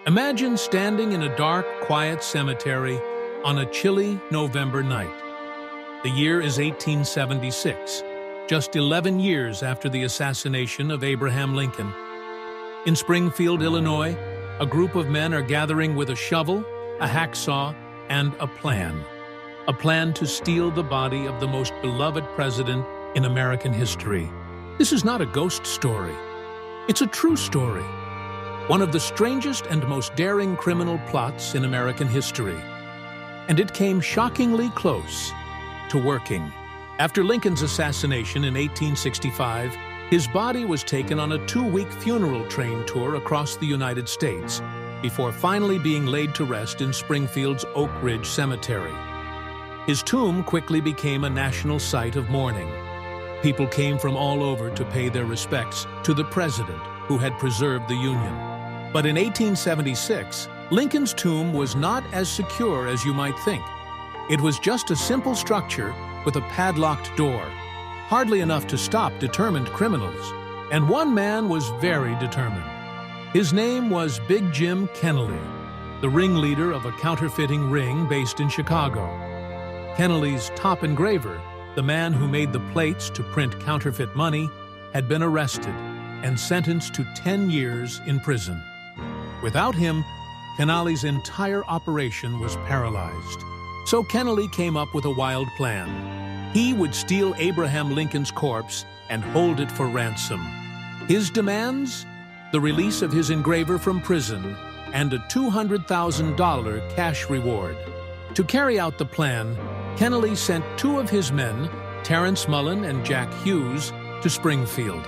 Imagine standing in a dark, quiet cemetery on a chilly November night. The year is 1876, just 11 years after the assassination of Abraham Lincoln. In Springfield, Illinois, a group of men are gathering with a shovel, a hacksaw, and a plan. A plan to steal the body of the most beloved president in American history. This is not a ghost story. It's a true story. One of the strangest and most daring criminal plots in American history. And it came shockingly close to working. After Lincoln's assassination in 1865, his body was taken on a 2-week funeral train tour across the United States before finally being laid to rest in Springfield's Oak Ridge Cemetery. His tomb quickly became a national site of mourning. People came from all over to pay their respects to the president who had preserved the Union. But in 1876, Lincoln's tomb was not as secure as you might think. It was just a simple structure with a padlocked door, hardly enough to stop determined criminals. And one man was very determined. His name was Big Jim Kennelly, the ringleader of a counterfeiting ring based in Chicago. Kennelly's top engraver, the man who made the plates to print counterfeit money, had been arrested and sentenced to 10 years in prison. Without him, Kennelly's entire operation was paralyzed. So Kennelly came up with a wild plan. He would steal Abraham Lincoln's corpse and hold it for ransom. His demands? The release of his engraver from prison and a $200,000 cash reward. To carry out the plan, Kennelly sent 2 of his men, Terrence Mullen and Jack Hughes, to Springfield.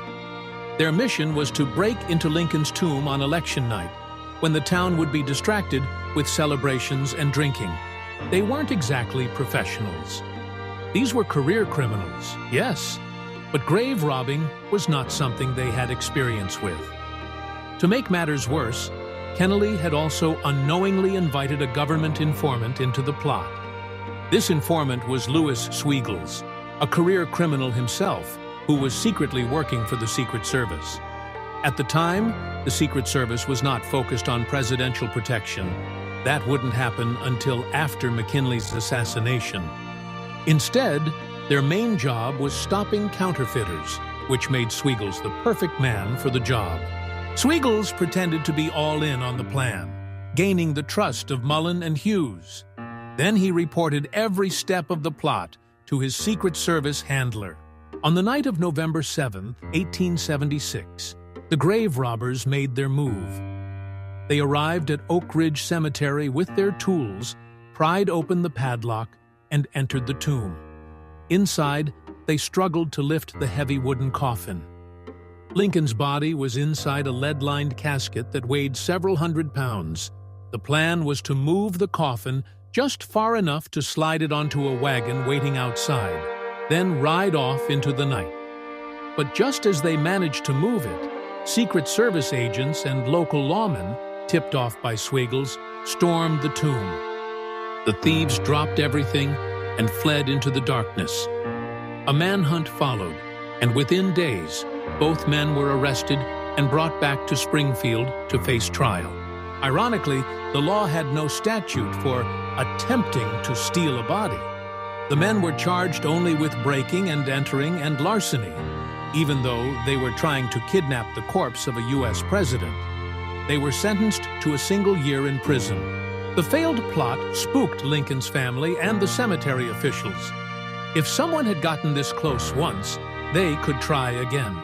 Their mission was to break into Lincoln's tomb on election night, when the town would be distracted with celebrations and drinking. They weren't exactly professionals. These were career criminals, yes, but grave robbing was not something they had experience with. To make matters worse, Kennelly had also unknowingly invited a government informant into the plot. This informant was Louis Sweigels, a career criminal himself who was secretly working for the Secret Service. At the time, the Secret Service was not focused on presidential protection. That wouldn't happen until after McKinley's assassination. Instead, their main job was stopping counterfeiters, which made Sweigels the perfect man for the job. Sweigels pretended to be all in on the plan, gaining the trust of Mullen and Hughes. Then he reported every step of the plot to his Secret Service handler. On the night of November 7, 1876, the grave robbers made their move. They arrived at Oak Ridge Cemetery with their tools, pried open the padlock, and entered the tomb. Inside, they struggled to lift the heavy wooden coffin. Lincoln's body was inside a lead-lined casket that weighed several hundred pounds. The plan was to move the coffin just far enough to slide it onto a wagon waiting outside, then ride off into the night. But just as they managed to move it, Secret Service agents and local lawmen, tipped off by Sweigels, stormed the tomb. The thieves dropped everything and fled into the darkness. A manhunt followed, and within days, both men were arrested and brought back to Springfield to face trial. Ironically, the law had no statute for attempting to steal a body. The men were charged only with breaking and entering and larceny, even though they were trying to kidnap the corpse of a U.S. president. They were sentenced to a single year in prison. The failed plot spooked Lincoln's family and the cemetery officials. If someone had gotten this close once, they could try again.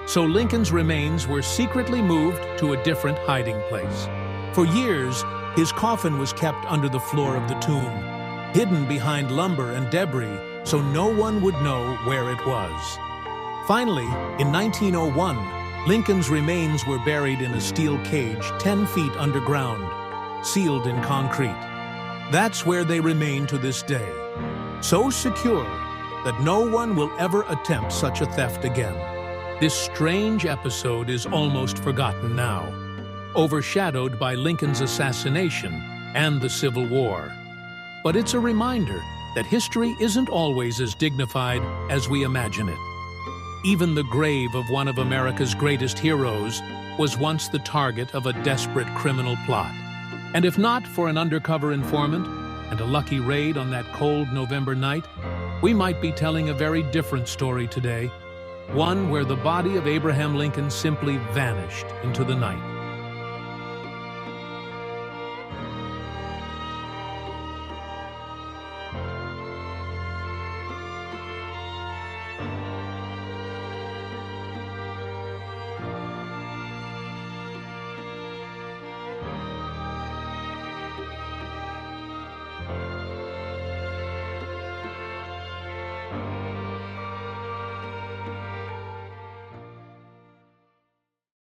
So Lincoln's remains were secretly moved to a different hiding place. For years, his coffin was kept under the floor of the tomb, hidden behind lumber and debris so no one would know where it was. Finally, in 1901, Lincoln's remains were buried in a steel cage 10 feet underground, sealed in concrete. That's where they remain to this day, so secure that no one will ever attempt such a theft again. This strange episode is almost forgotten now, overshadowed by Lincoln's assassination and the Civil War. But it's a reminder that history isn't always as dignified as we imagine it. Even the grave of one of America's greatest heroes was once the target of a desperate criminal plot. And if not for an undercover informant and a lucky raid on that cold November night, we might be telling a very different story today, one where the body of Abraham Lincoln simply vanished into the night.